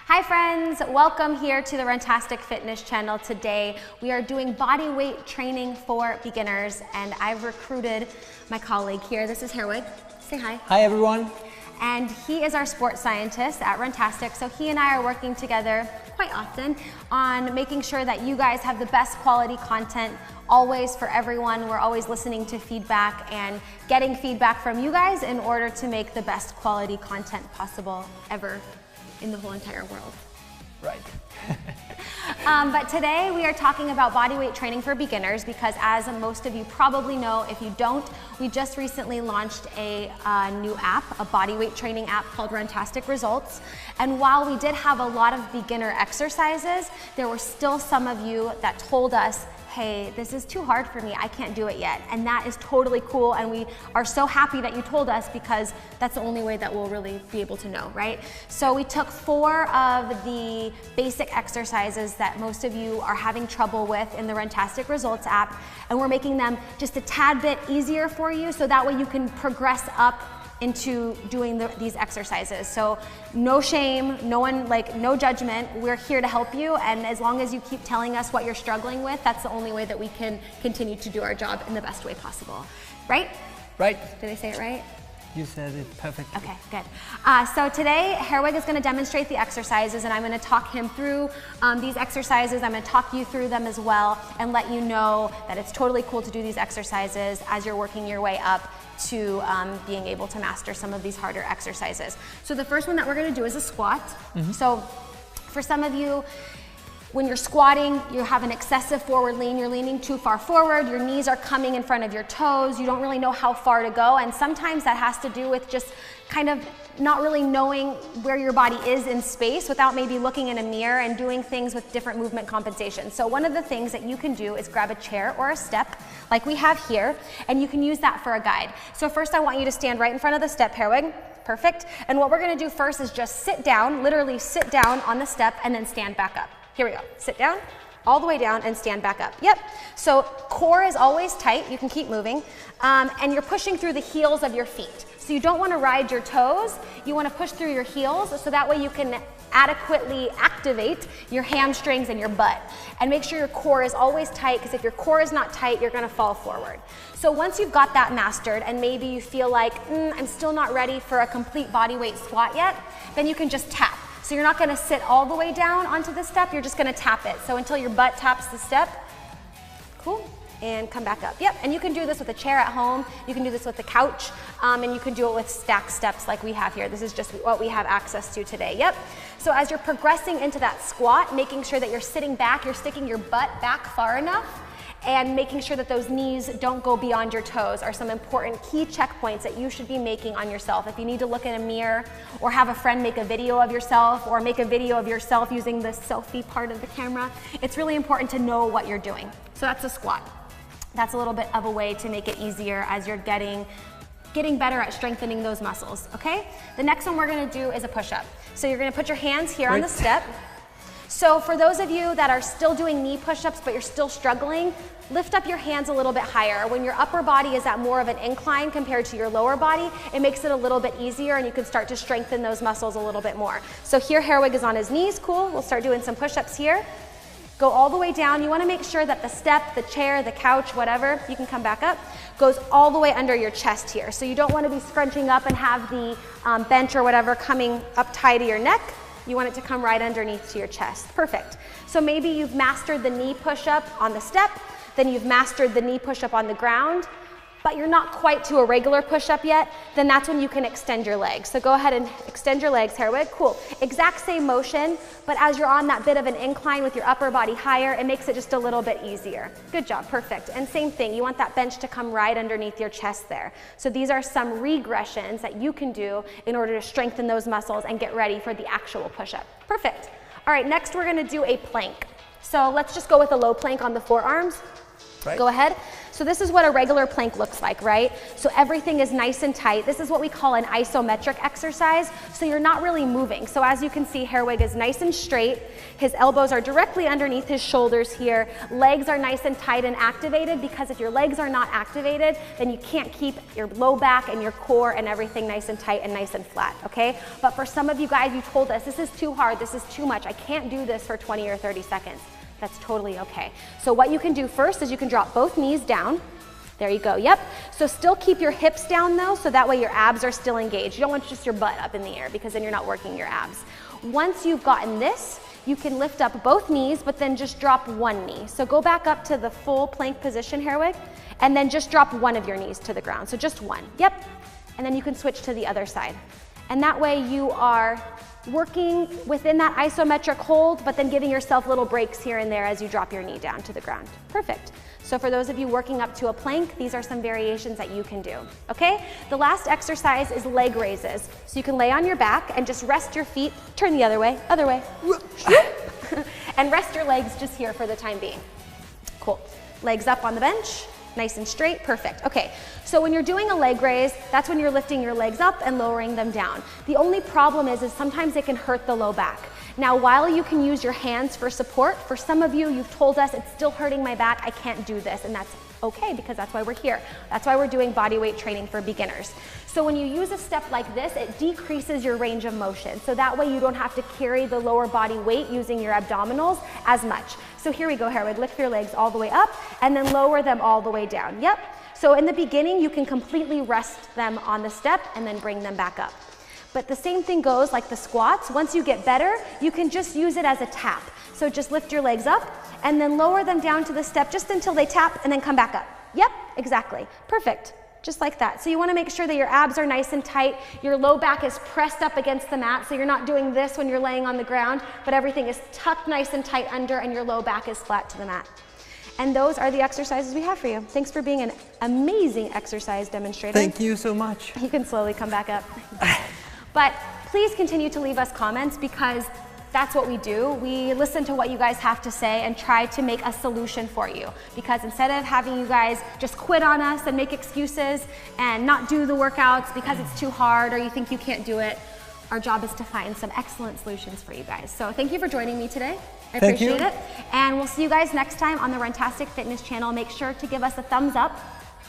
Hi friends, welcome here to the Runtastic Fitness channel. Today we are doing body weight training for beginners, and I've recruited my colleague here. This is Herwig. Say hi. Hi everyone. And he is our sports scientist at Runtastic, so he and I are working together quite often on making sure that you guys have the best quality content always for everyone. We're always listening to feedback and getting feedback from you guys in order to make the best quality content possible ever in the whole entire world. Right. But today we are talking about body weight training for beginners because, as most of you probably know, if you don't, we just recently launched a new app, a body weight training app called Runtastic Results. And while we did have a lot of beginner exercises, there were still some of you that told us, hey, this is too hard for me, I can't do it yet. And that is totally cool, and we are so happy that you told us because that's the only way that we'll really be able to know, right? So we took 4 of the basic exercises that most of you are having trouble with in the Runtastic Results app, and we're making them just a tad bit easier for you so that way you can progress up into doing these exercises. So no shame, no judgment. We're here to help you, and as long as you keep telling us what you're struggling with, that's the only way that we can continue to do our job in the best way possible. Right? Right. Did I say it right? You said it perfectly. Okay, good. So today, Herwig is going to demonstrate the exercises, and I'm going to talk him through these exercises. I'm going to talk you through them as well and let you know that it's totally cool to do these exercises as you're working your way up to being able to master some of these harder exercises. So the first one that we're going to do is a squat. So for some of you, when you're squatting, you have an excessive forward lean, you're leaning too far forward, your knees are coming in front of your toes, you don't really know how far to go, and sometimes that has to do with just kind of not really knowing where your body is in space without maybe looking in a mirror and doing things with different movement compensation. So one of the things that you can do is grab a chair or a step like we have here, and you can use that for a guide. So first I want you to stand right in front of the step, Herwig. Perfect. And what we're going to do first is just sit down, literally sit down on the step and then stand back up. Here we go. Sit down, all the way down, and stand back up. Yep. So core is always tight. You can keep moving. And you're pushing through the heels of your feet. So you don't want to ride your toes. You want to push through your heels so that way you can adequately activate your hamstrings and your butt. And make sure your core is always tight, because if your core is not tight, you're going to fall forward. So once you've got that mastered and maybe you feel like, I'm still not ready for a complete body weight squat yet, then you can just tap. So you're not going to sit all the way down onto the step, you're just going to tap it. So until your butt taps the step, cool, and come back up. Yep, and you can do this with a chair at home, you can do this with the couch, and you can do it with stacked steps like we have here. This is just what we have access to today, yep. So as you're progressing into that squat, making sure that you're sitting back, you're sticking your butt back far enough, and making sure that those knees don't go beyond your toes are some important key checkpoints that you should be making on yourself. If you need to look in a mirror or have a friend make a video of yourself or make a video of yourself using the selfie part of the camera, it's really important to know what you're doing. So that's a squat. That's a little bit of a way to make it easier as you're getting better at strengthening those muscles, okay? The next one we're gonna do is a push-up. So you're gonna put your hands here on the step. So for those of you that are still doing knee push-ups but you're still struggling, lift up your hands a little bit higher. When your upper body is at more of an incline compared to your lower body, it makes it a little bit easier and you can start to strengthen those muscles a little bit more. So here Herwig is on his knees, cool. We'll start doing some push-ups here. Go all the way down. You want to make sure that the step, the chair, the couch, whatever, you can come back up, goes all the way under your chest here. So you don't want to be scrunching up and have the bench or whatever coming up tight to your neck. You want it to come right underneath to your chest. Perfect. So maybe you've mastered the knee push-up on the step, then you've mastered the knee push-up on the ground, but you're not quite to a regular push-up yet, then that's when you can extend your legs. So go ahead and extend your legs, Herwig. Cool. Exact same motion, but as you're on that bit of an incline with your upper body higher, it makes it just a little bit easier. Good job, perfect. And same thing, you want that bench to come right underneath your chest there. So these are some regressions that you can do in order to strengthen those muscles and get ready for the actual push-up. Perfect. All right, next we're gonna do a plank. So let's just go with a low plank on the forearms. Right. Go ahead. So this is what a regular plank looks like, right? So everything is nice and tight. This is what we call an isometric exercise. So you're not really moving. So as you can see, Herwig is nice and straight. His elbows are directly underneath his shoulders here. Legs are nice and tight and activated, because if your legs are not activated, then you can't keep your low back and your core and everything nice and tight and nice and flat, okay? But for some of you guys, you told us, this is too hard, this is too much, I can't do this for 20 or 30 seconds. That's totally okay. So what you can do first is you can drop both knees down. There you go, yep. So still keep your hips down though, so that way your abs are still engaged. You don't want just your butt up in the air, because then you're not working your abs. Once you've gotten this, you can lift up both knees, but then just drop one knee. So go back up to the full plank position, Herwig, and then just drop one of your knees to the ground. So just one, yep. And then you can switch to the other side. And that way you are working within that isometric hold, but then giving yourself little breaks here and there as you drop your knee down to the ground. Perfect. So for those of you working up to a plank, these are some variations that you can do, okay? The last exercise is leg raises. So you can lay on your back and just rest your feet, turn the other way, and rest your legs just here for the time being. Cool. Legs up on the bench. Nice and straight, perfect. Okay, so when you're doing a leg raise, that's when you're lifting your legs up and lowering them down. The only problem is sometimes it can hurt the low back. Now, while you can use your hands for support, for some of you, you've told us it's still hurting my back, I can't do this, and that's okay, because that's why we're here. That's why we're doing body weight training for beginners. So when you use a step like this, it decreases your range of motion. So that way you don't have to carry the lower body weight using your abdominals as much. So here we go, Herwig. Lift your legs all the way up and then lower them all the way down. Yep. So in the beginning, you can completely rest them on the step and then bring them back up. But the same thing goes like the squats. Once you get better, you can just use it as a tap. So just lift your legs up and then lower them down to the step just until they tap and then come back up. Yep, exactly. Perfect. Just like that. So you want to make sure that your abs are nice and tight, your low back is pressed up against the mat, so you're not doing this when you're laying on the ground, but everything is tucked nice and tight under and your low back is flat to the mat. And those are the exercises we have for you. Thanks for being an amazing exercise demonstrator. Thank you so much. You can slowly come back up. But please continue to leave us comments, because that's what we do. We listen to what you guys have to say and try to make a solution for you. Because instead of having you guys just quit on us and make excuses and not do the workouts because it's too hard or you think you can't do it, our job is to find some excellent solutions for you guys. So thank you for joining me today. I appreciate it. And we'll see you guys next time on the Runtastic Fitness channel. Make sure to give us a thumbs up.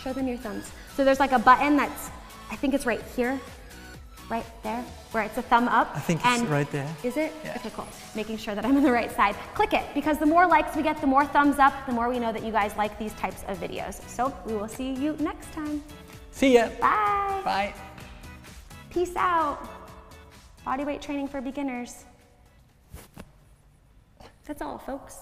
Show them your thumbs. So there's like a button that's, I think it's right here. Right there, where it's a thumb up. I think it's right there. Is it? Yeah. Okay, cool. Making sure that I'm on the right side. Click it, because the more likes we get, the more thumbs up, the more we know that you guys like these types of videos. So we will see you next time. See ya. Bye. Bye. Peace out. Bodyweight training for beginners. That's all, folks.